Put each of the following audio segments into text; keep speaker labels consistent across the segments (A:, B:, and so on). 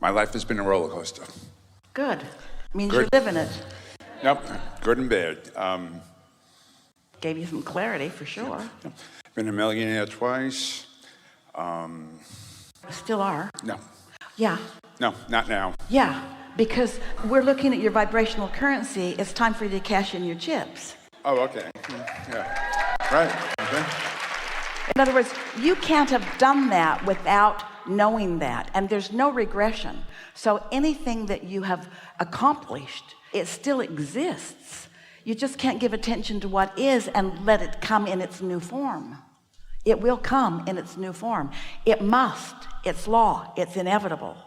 A: My life has been a roller coaster.
B: Good. Means
A: Good.
B: you're living it.
A: Nope, good and bad.
B: Gave you some clarity for sure.
A: Been a millionaire twice.
B: Still are.
A: No,
B: Yeah.
A: no, not now.
B: Yeah. Because we're looking at your vibrational currency. It's time for you to cash in your chips.
A: Oh, okay. Yeah. Right. Okay.
B: In other words, you can't have done that without knowing that, and there's no regression. So anything that you have accomplished, it still exists. You just can't give attention to what is and let it come in its new form. It will come in its new form. It must. It's law. It's inevitable.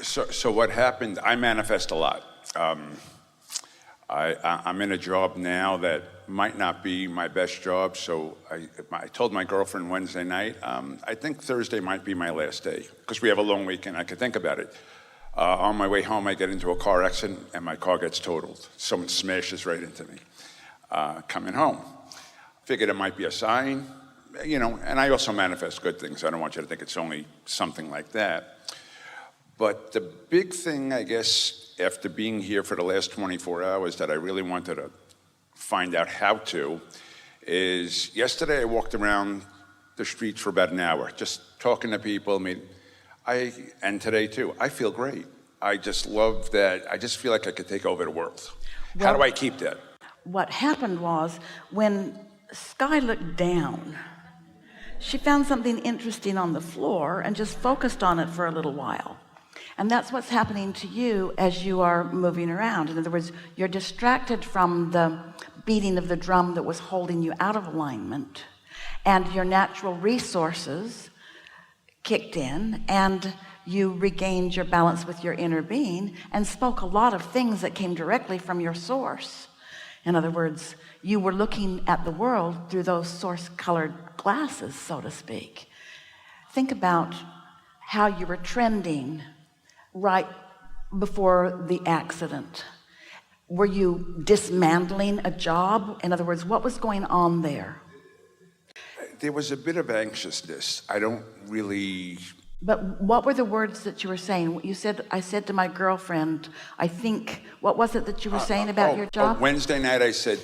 A: So what happened, I manifest a lot. I'm in a job now that might not be my best job, so I told my girlfriend Wednesday night, I think Thursday might be my last day, because we have a long weekend, I could think about it. On my way home, I get into a car accident, and my car gets totaled. Someone smashes right into me, coming home. Figured it might be a sign, you know, and I also manifest good things. I don't want you to think it's only something like that. But the big thing, I guess, after being here for the last 24 hours that I really wanted to find out how to is yesterday I walked around the streets for about an hour, just talking to people. And today too, I feel great. I just love that. I just feel like I could take over the world.
B: Well,
A: how do I keep that?
B: What happened was when Sky looked down, she found something interesting on the floor and just focused on it for a little while. And that's what's happening to you as you are moving around. In other words, you're distracted from the beating of the drum that was holding you out of alignment, and your natural resources kicked in, and you regained your balance with your inner being and spoke a lot of things that came directly from your source. In other words, you were looking at the world through those source-colored glasses, so to speak. Think about how you were trending right before the accident. Were you dismantling a job? In other words, what was going on there?
A: There was a bit of anxiousness. I don't really...
B: But what were the words that you were saying? You said, I said to my girlfriend, I think, what was it that you were saying about your job?
A: Wednesday night I said,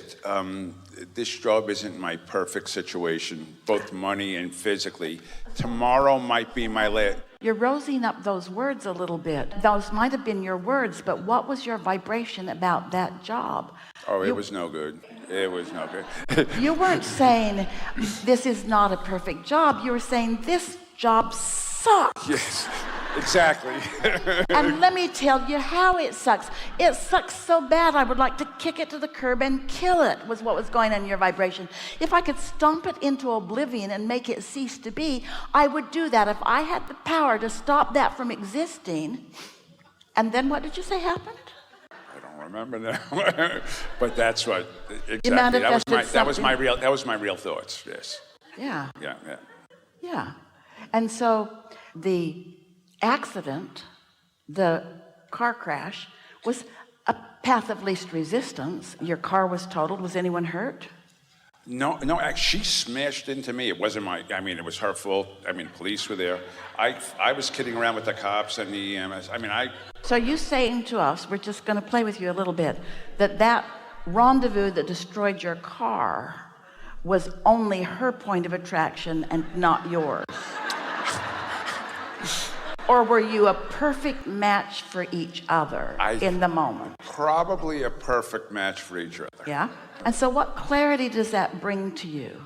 A: this job isn't my perfect situation, both money and physically. Tomorrow might be my last.
B: You're rosing up those words a little bit. Those might have been your words, but what was your vibration about that job?
A: Oh, it was no good. It was no good.
B: You weren't saying, this is not a perfect job. You were saying, this job sucks.
A: Yes, exactly.
B: And let me tell you how it sucks. It sucks so bad I would like to kick it to the curb and kill it, was what was going on in your vibration. If I could stomp it into oblivion and make it cease to be, I would do that if I had the power to stop that from existing. And then what did you say happened?
A: I don't remember now. But that's what exactly.
B: You manifested
A: That was my real thoughts. Yes.
B: Yeah.
A: Yeah.
B: Yeah. And so the accident, the car crash, was a path of least resistance. Your car was totaled. Was anyone hurt?
A: No, she smashed into me. It wasn't it was her fault. Police were there. I was kidding around with the cops and the EMS.
B: So you saying to us, we're just going to play with you a little bit, that rendezvous that destroyed your car was only her point of attraction and not yours? Or were you a perfect match for each other in the moment?
A: Probably a perfect match for each other.
B: Yeah? And so what clarity does that bring to you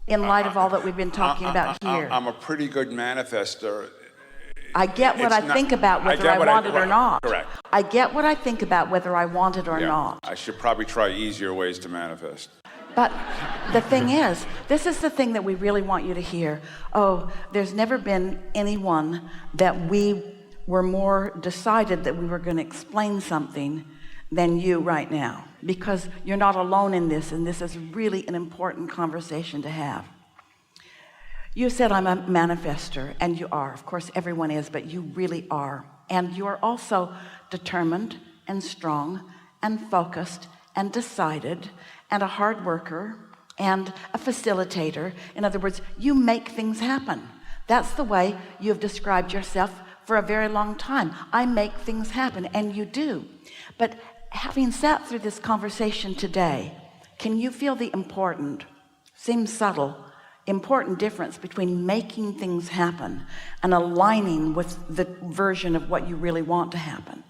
B: in light of all that we've been talking about here?
A: I'm a pretty good manifester.
B: I get what I think about whether I want it or not.
A: Correct.
B: I get what I think about whether I want it or not.
A: I should probably try easier ways to manifest.
B: But the thing is, this is the thing that we really want you to hear. Oh, there's never been anyone that we were more decided that we were going to explain something than you right now, because you're not alone in this, and this is really an important conversation to have. You said I'm a manifester, and you are. Of course, everyone is, but you really are. And you are also determined and strong and focused and decided and a hard worker and a facilitator. In other words, you make things happen. That's the way you've described yourself for a very long time. I make things happen, and you do. But having sat through this conversation today, can you feel the important, seems subtle, important difference between making things happen and aligning with the version of what you really want to happen?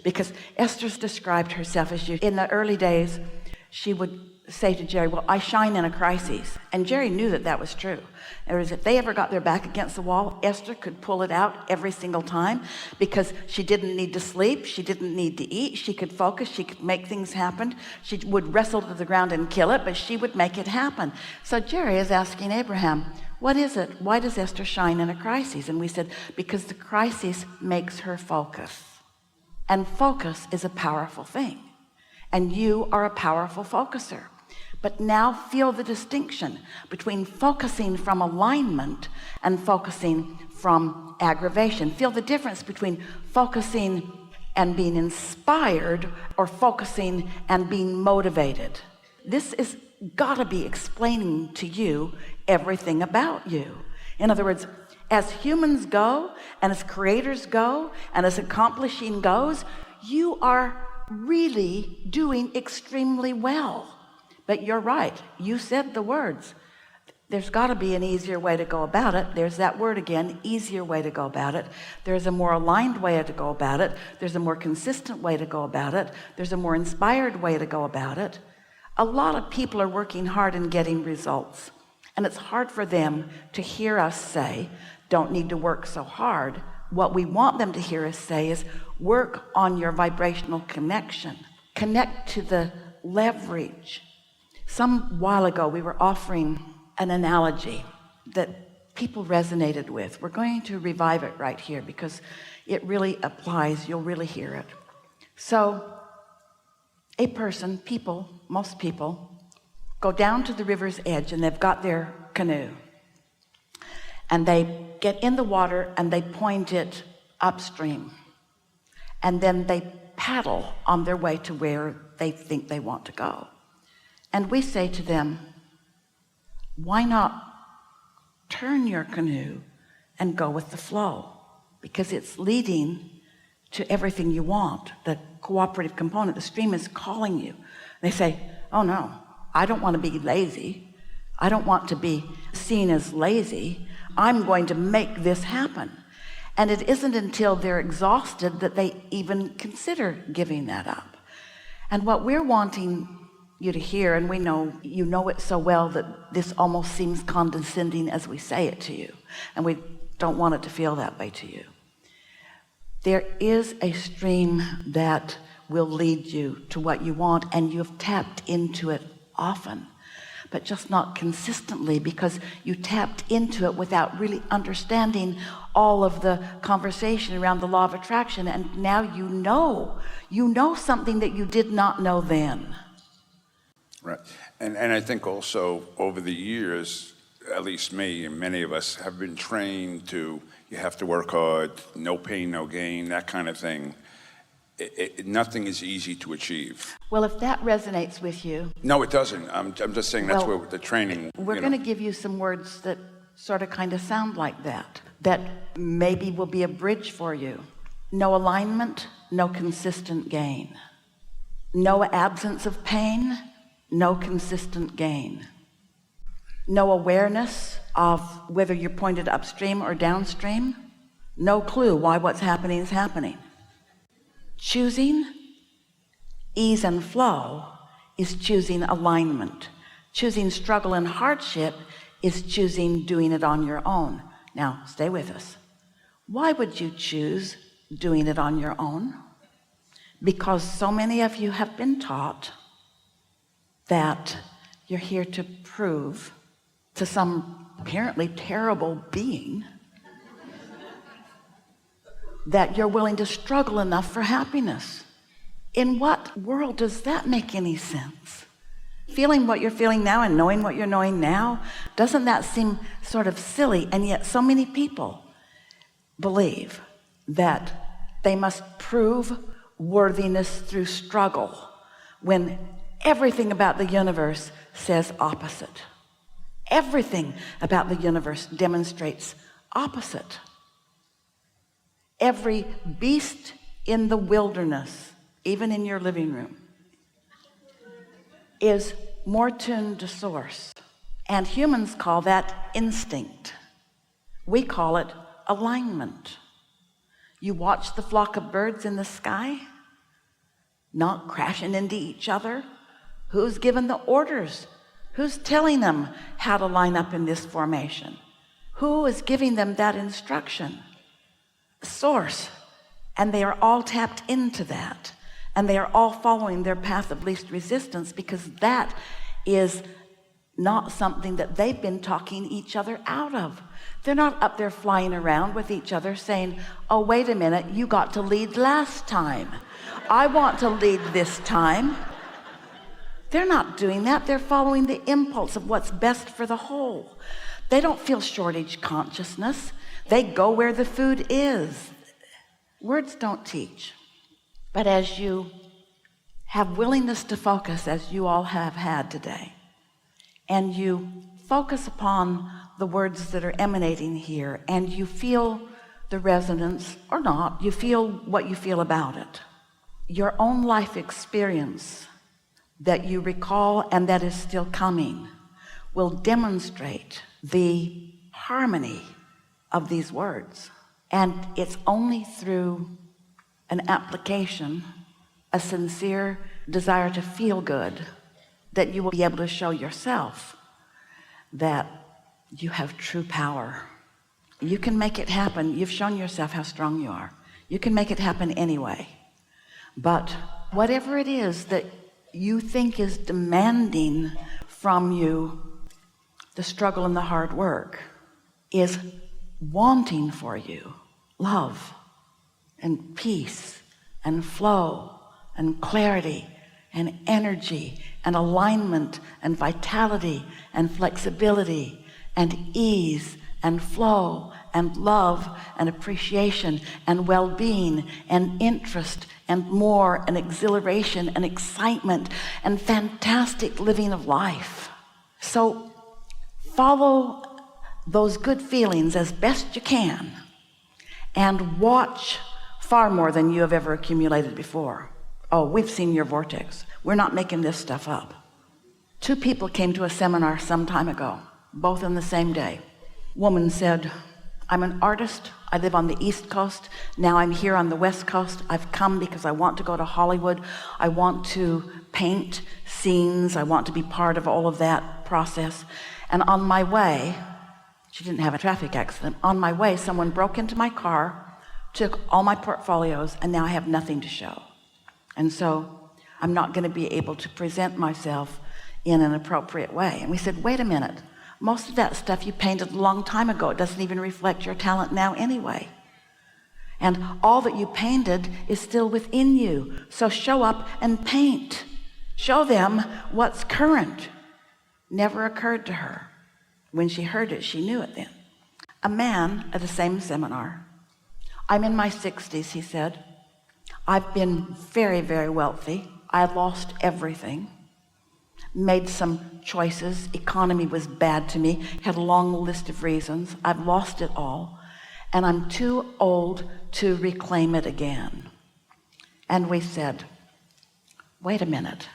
B: Because Esther's described herself as you. In the early days, she would say to Jerry, well, I shine in a crisis. And Jerry knew that that was true. Whereas if they ever got their back against the wall, Esther could pull it out every single time, because she didn't need to sleep. She didn't need to eat. She could focus. She could make things happen. She would wrestle to the ground and kill it, but she would make it happen. So Jerry is asking Abraham, what is it? Why does Esther shine in a crisis? And we said, because the crisis makes her focus. And focus is a powerful thing. And you are a powerful focuser. But now feel the distinction between focusing from alignment and focusing from aggravation. Feel the difference between focusing and being inspired, or focusing and being motivated. This is gotta be explaining to you everything about you. In other words, as humans go, and as creators go, and as accomplishing goes, you are really doing extremely well. But you're right, you said the words. There's got to be an easier way to go about it. There's that word again, easier way to go about it. There's a more aligned way to go about it. There's a more consistent way to go about it. There's a more inspired way to go about it. A lot of people are working hard and getting results, and it's hard for them to hear us say, don't need to work so hard. What we want them to hear us say is, work on your vibrational connection. Connect to the leverage. Some while ago, we were offering an analogy that people resonated with. We're going to revive it right here because it really applies. You'll really hear it. So a person, people, most people, go down to the river's edge, and they've got their canoe. And they get in the water and they point it upstream. And then they paddle on their way to where they think they want to go. And we say to them, why not turn your canoe and go with the flow? Because it's leading to everything you want. The cooperative component, the stream is calling you. They say, oh no, I don't want to be lazy. I don't want to be seen as lazy. I'm going to make this happen. And it isn't until they're exhausted that they even consider giving that up. And what we're wanting you to hear, and we know you know it so well that this almost seems condescending as we say it to you, and we don't want it to feel that way to you. There is a stream that will lead you to what you want, and you've tapped into it often, but just not consistently, because you tapped into it without really understanding all of the conversation around the law of attraction. And now you know something that you did not know then.
A: Right. And I think also over the years, at least me and many of us have been trained to, you have to work hard, no pain, no gain, that kind of thing. Nothing is easy to achieve.
B: Well, if that resonates with you.
A: No, it doesn't. I'm just saying that's where the training.
B: We're going to give you some words that sort of kind of sound like that maybe will be a bridge for you. No alignment, no consistent gain. No absence of pain, no consistent gain. No awareness of whether you're pointed upstream or downstream. No clue why what's happening is happening. Choosing ease and flow is choosing alignment. Choosing struggle and hardship is choosing doing it on your own. Now, stay with us. Why would you choose doing it on your own? Because so many of you have been taught that you're here to prove to some apparently terrible being that you're willing to struggle enough for happiness. In what world does that make any sense? Feeling what you're feeling now and knowing what you're knowing now, doesn't that seem sort of silly? And yet so many people believe that they must prove worthiness through struggle, when Everything about the universe says opposite. Everything about the universe demonstrates opposite. Every beast in the wilderness, even in your living room, is more tuned to source. And humans call that instinct. We call it alignment. You watch the flock of birds in the sky, not crashing into each other. Who's given the orders? Who's telling them how to line up in this formation? Who is giving them that instruction? Source. And they are all tapped into that. And they are all following their path of least resistance, because that is not something that they've been talking each other out of. They're not up there flying around with each other saying, oh, wait a minute, you got to lead last time. I want to lead this time. They're not doing that. They're following the impulse of what's best for the whole. They don't feel shortage consciousness. They go where the food is. Words don't teach. But as you have willingness to focus, as you all have had today, and you focus upon the words that are emanating here, and you feel the resonance or not, you feel what you feel about it, your own life experience that you recall and that is still coming will demonstrate the harmony of these words. And it's only through an application, a sincere desire to feel good, that you will be able to show yourself that you have true power. You can make it happen. You've shown yourself how strong you are. You can make it happen anyway. But whatever it is that you think is demanding from you the struggle and the hard work is wanting for you love and peace and flow and clarity and energy and alignment and vitality and flexibility and ease and flow and love and appreciation and well-being and interest and more and exhilaration and excitement and fantastic living of life. So follow those good feelings as best you can and watch far more than you have ever accumulated before. Oh, we've seen your vortex. We're not making this stuff up. 2 people came to a seminar some time ago, both on the same day. Woman said, I'm an artist. I live on the East Coast. Now I'm here on the West Coast. I've come because I want to go to Hollywood. I want to paint scenes. I want to be part of all of that process. And on my way, she didn't have a traffic accident. On my way, someone broke into my car, took all my portfolios, and now I have nothing to show. And so I'm not going to be able to present myself in an appropriate way. And we said, wait a minute. Most of that stuff you painted a long time ago. It doesn't even reflect your talent now anyway. And all that you painted is still within you. So show up and paint. Show them what's current. Never occurred to her. When she heard it, she knew it then. A man at the same seminar. I'm in my 60s, he said. I've been very, very wealthy. I lost everything. Made some choices. Economy was bad to me. Had a long list of reasons. I've lost it all. And I'm too old to reclaim it again. And we said, wait a minute.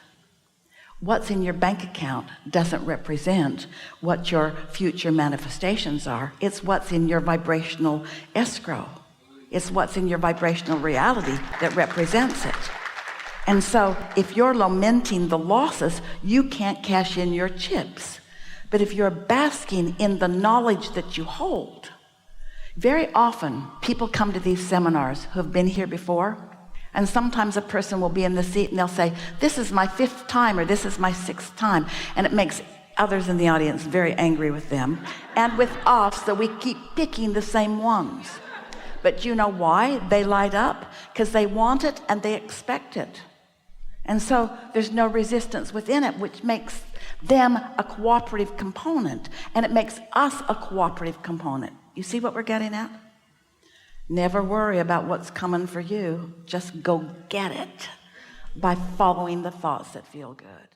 B: What's in your bank account doesn't represent what your future manifestations are. It's what's in your vibrational escrow. It's what's in your vibrational reality that represents it. And so if you're lamenting the losses, you can't cash in your chips. But if you're basking in the knowledge that you hold, very often people come to these seminars who have been here before, and sometimes a person will be in the seat and they'll say, this is my 5th time or this is my 6th time. And it makes others in the audience very angry with them and with us, so we keep picking the same ones. But you know why they light up? Because they want it and they expect it. And so there's no resistance within it, which makes them a cooperative component, and it makes us a cooperative component. You see what we're getting at? Never worry about what's coming for you. Just go get it by following the thoughts that feel good.